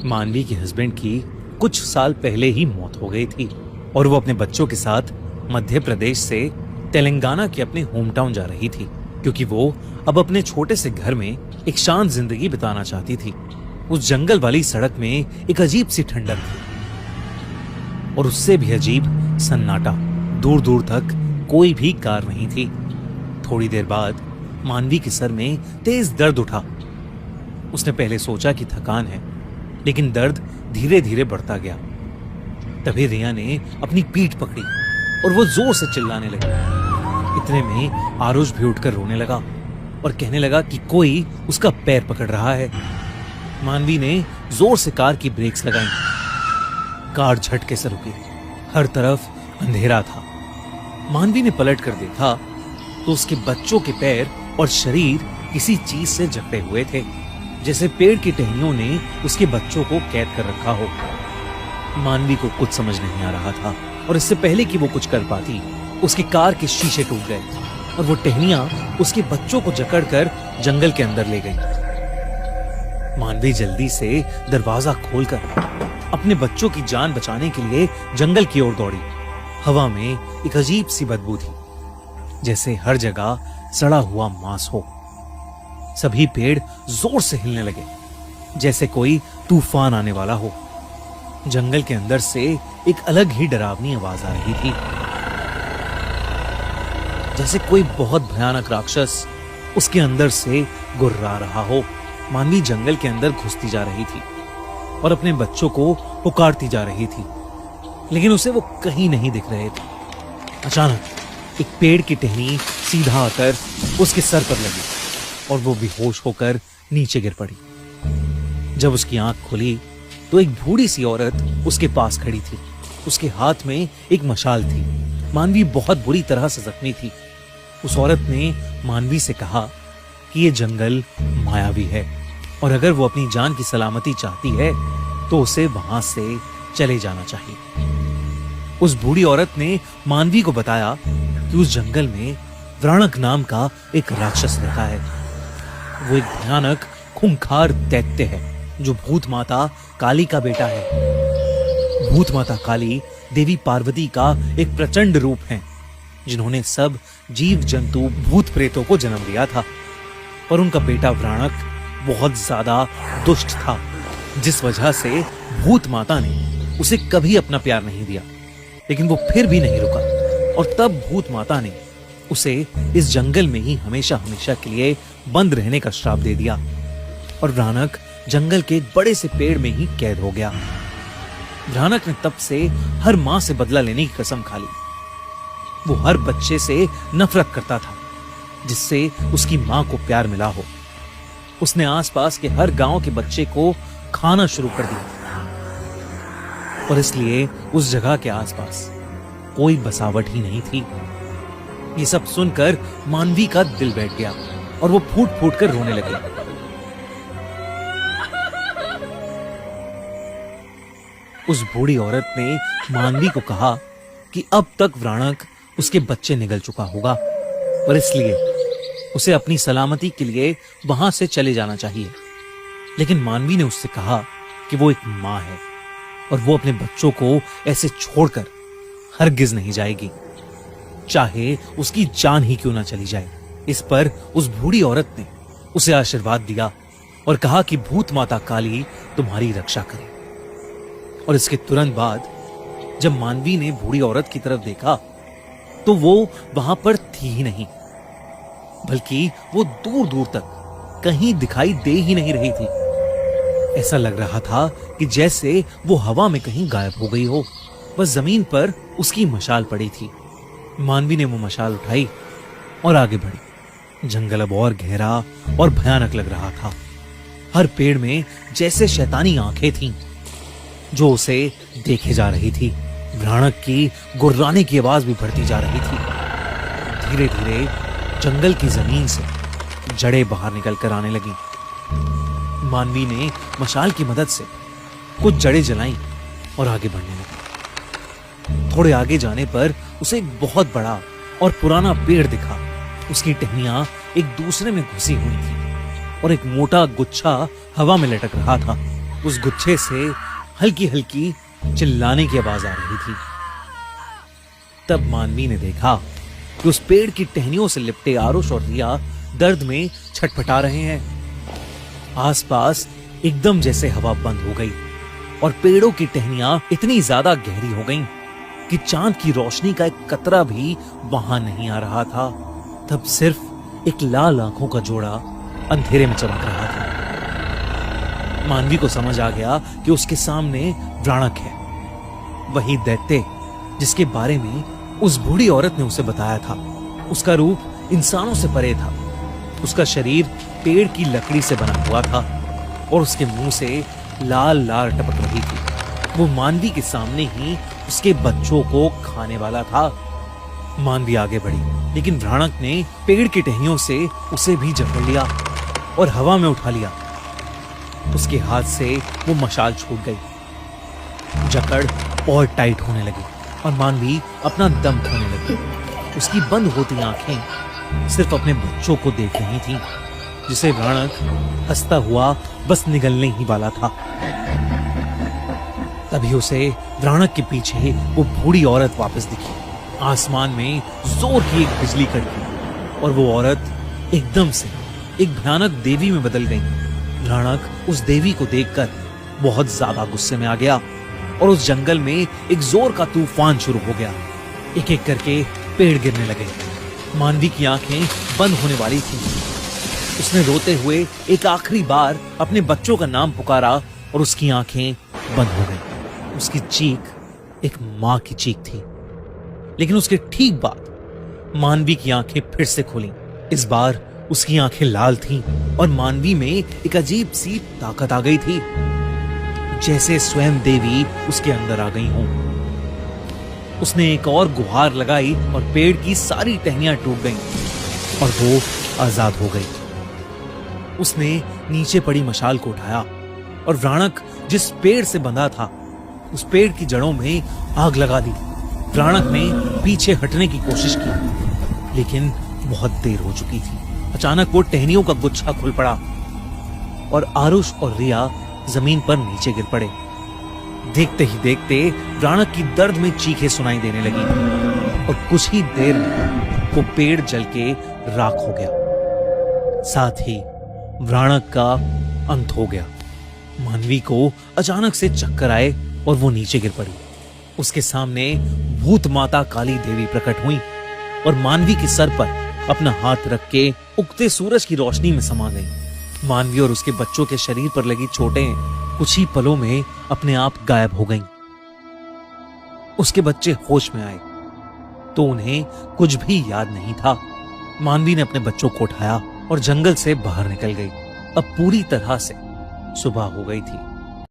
मानवी के हस्बैंड की कुछ साल पहले ही मौत हो गई थी और वो अपने बच्चों के साथ मध्य प्रदेश से तेलंगाना के अपने होम टाउन जा रही थी, क्योंकि वो अब अपने छोटे से घर में एक शांत जिंदगी बिताना चाहती थी। उस जंगल वाली सड़क में एक अजीब सी ठंडक थी और उससे भी अजीब सन्नाटा। दूर दूर तक कोई भी कार नहीं थी। थोड़ी देर बाद मानवी के सर में तेज दर्द उठा। उसने पहले सोचा कि थकान है, लेकिन दर्द धीरे धीरे बढ़ता गया। तभी रिया ने अपनी पीठ पकड़ी और वो जोर से चिल्लाने लगी। इतने में आरुष भी उठकर रोने लगा और कहने लगा कि कोई उसका पैर पकड़ रहा है। मानवी ने जोर से कार की ब्रेक्स लगाई। कार झटके से रुकी। हर तरफ अंधेरा था। मानवी ने पलट कर देखा तो उसके बच्चों के पैर और शरीर किसी चीज से जकड़े हुए थे, जैसे पेड़ की टहनियों ने उसके बच्चों को कैद कर रखा हो। मानवी को कुछ समझ नहीं आ रहा था और इससे पहले कि वो कुछ कर पाती, उसकी कार के शीशे टूट गए और वो टहनियां उसके बच्चों को जकड़कर जंगल के अंदर ले गईं। मानवी जल्दी से दरवाजा खोलकर अपने बच्चों की जान बचाने के लिए जंगल की ओर दौड़ी। हवा में एक अजीब सी बदबू थी, जैसे हर जगह सड़ा हुआ मांस हो। सभी पेड़ जोर से हिलने लगे, जैसे कोई तूफान आने वाला हो। जंगल के अंदर से एक अलग ही डरावनी आवाज आ रही थी, जैसे कोई बहुत भयानक राक्षस उसके अंदर से गुर्रा रहा हो। मानवी जंगल के अंदर घुसती जा रही थी और अपने बच्चों को पुकारती जा रही थी, लेकिन उसे वो कहीं नहीं दिख रहे थे। अचानक एक पेड़ की टहनी सीधा आकर उसके सर पर लगी और वो बेहोश होकर नीचे गिर पड़ी। जब उसकी आंख खुली तो एक बूढ़ी सी औरत उसके पास खड़ी थी। उसके हाथ में एक मशाल थी। मानवी बहुत बुरी तरह से जख्मी थी। उस औरत ने मानवी से कहा कि ये जंगल मायावी है और अगर वो अपनी जान की सलामती चाहती है तो उसे वहां से चले जाना चाहिए। उस बूढ़ी औरत ने मानवी को बताया कि उस जंगल में व्राणक नाम का एक राक्षस रहता है। वो एक भयानक खूंखार दैत्य है जो भूत माता काली का बेटा है। भूत माता काली देवी पार्वती का एक प्रचंड रूप है, जिन्होंने सब जीव जंतु भूत प्रेतों को जन्म दिया था। पर उनका बेटा व्राणक बहुत ज्यादा दुष्ट था, जिस वजह से भूत माता ने उसे कभी अपना प्यार नहीं दिया। लेकिन वो फिर भी नहीं रुका और तब भूत माता ने उसे इस जंगल में ही हमेशा हमेशा के लिए बंद रहने का श्राप दे दिया और व्राणक जंगल के एक बड़े से पेड़ में ही कैद हो गया। व्राणक ने तब से हर मां से बदला लेने की कसम खा ली। वो हर बच्चे से नफरत करता था जिससे उसकी मां को प्यार मिला हो। उसने आसपास के हर गांव के बच्चे को खाना शुरू कर दिया और इसलिए उस जगह के आसपास कोई बसावट ही नहीं थी। ये सब सुनकर मानवी का दिल बैठ गया और वो फूट फूट कर रोने लगी। उस बूढ़ी औरत ने मानवी को कहा कि अब तक व्राणक उसके बच्चे निगल चुका होगा और इसलिए उसे अपनी सलामती के लिए वहां से चले जाना चाहिए। लेकिन मानवी ने उससे कहा कि वो एक मां है और वो अपने बच्चों को ऐसे छोड़कर हरगिज नहीं जाएगी, चाहे उसकी जान ही क्यों ना चली जाए। इस पर उस बूढ़ी औरत ने उसे आशीर्वाद दिया और कहा कि भूत माता काली तुम्हारी रक्षा करे। और इसके तुरंत बाद जब मानवी ने बूढ़ी औरत की तरफ देखा तो वो वहां पर थी ही नहीं, बल्कि वो दूर दूर तक कहीं दिखाई दे ही नहीं रही थी। ऐसा लग रहा था कि जैसे वो हवा में कहीं गायब हो गई हो। बस जमीन पर उसकी मशाल पड़ी थी। मानवी ने वो मशाल उठाई और आगे बढ़ी। जंगल अब और गहरा और भयानक लग रहा था। हर पेड़ में जैसे शैतानी आंखें थीं जो उसे देखे जा रही थी। व्राणक की गुर्राने की आवाज भी बढ़ती जा रही थी। धीरे धीरे जंगल की जमीन से जड़ें बाहर निकल कर आने लगी। मानवी ने मशाल की मदद से कुछ जड़ें जलाई और आगे बढ़ने लगी। थोड़े आगे जाने पर उसे एक बहुत बड़ा और पुराना पेड़ दिखा। उसकी टहनियां एक दूसरे में घुसी हुई थी और एक मोटा गुच्छा हवा में लटक रहा था। उस गुच्छे से हल्की हल्की चिल्लाने की आवाज आ रही थी। तब मानवी ने देखा कि उस पेड़ की टहनियों से लिपटे आरुष और रिया दर्द में छटपटा रहे हैं। आसपास एकदम जैसे हवा बंद हो गई और पेड़ों की टहनियां इतनी ज्यादा गहरी हो गईं कि चांद की रोशनी का एक कतरा भी वहां नहीं आ रहा था। तब सिर्फ एक लाल आंखों का जोड़ा अंधेरे में चमक रहा था। मानवी को समझ आ गया कि उसके सामने व्राणक है, वही दैत्य जिसके बारे में उस बूढ़ी औरत ने उसे बताया था। उसका रूप इंसानों से परे था। उसका शरीर पेड़ की लकड़ी से बना हुआ था और उसके मुंह से लाल लाल टपक रही थी। वो मानवी के सामने ही उसके बच्चों को खाने वाला था। मानवी आगे बढ़ी, लेकिन व्राणक ने पेड़ की टहनियों से उसे भी जकड़ लिया और हवा में उठा लिया। उसके हाथ से वो मशाल छूट गई। जकड़ और टाइट होने लगी और मानवी अपना दम खोने लगी। उसकी बंद होती आंखें सिर्फ अपने बच्चों को देख रही थीं, जिसे व्राणक हंसता हुआ बस निगलने ही वाला था। तभी उसे व्राणक के पीछे वो बूढ़ी औरत वापस दिखी। आसमान में जोर की एक बिजली कड़की और वो औरत एकदम से एक भयानक देवी में बदल गई। व्राणक उस देवी को देखकर बहुत ज्यादा गुस्से में आ गया और उस जंगल में एक जोर का तूफान शुरू हो गया। एक एक करके पेड़ गिरने लगे। मानवी की आंखें बंद होने वाली थी। उसने रोते हुए एक आखिरी बार अपने बच्चों का नाम पुकारा और उसकी आंखें बंद हो गईं। उसकी चीख एक मां की चीख थी। लेकिन उसके ठीक बाद मानवी की आंखें फिर से खुली। इस बार उसकी आंखें लाल थीं और मानवी में एक अजीब सी ताकत आ गई थी, जैसे स्वयं देवी उसके अंदर आ गई हों। उसने एक और गुहार लगाई और पेड़ की सारी टहनियां टूट गईं और वो आजाद हो गई। उसने नीचे पड़ी मशाल को उठाया और व्राणक जिस पेड़ से बंधा था उस पेड़ की जड़ों में आग लगा दी। व्राणक ने पीछे हटने की कोशिश की, लेकिन बहुत देर हो चुकी थी। अचानक वो टहनियों का गुच्छा खुल पड़ा और आरुष और रिया जमीन पर नीचे गिर पड़े। देखते ही देखते व्राणक की दर्द में चीखें सुनाई देने लगी और कुछ ही देर में वो पेड़ जल के राख हो गया। साथ ही व्राणक का अंत हो गया। मानवी को अचानक से चक्कर आए और वो नीचे गिर पड़ी। उसके सामने भूत माता काली देवी प्रकट हुई और मानवी के सर पर अपना हाथ रख के उगते सूरज की रोशनी में समा गई। मानवी और उसके बच्चों के शरीर पर लगी चोटें कुछ ही पलों में अपने आप गायब हो गईं। उसके बच्चे होश में आए तो उन्हें कुछ भी याद नहीं था। मानवी ने अपने बच्चों को उठाया और जंगल से बाहर निकल गई। अब पूरी तरह से सुबह हो गई थी।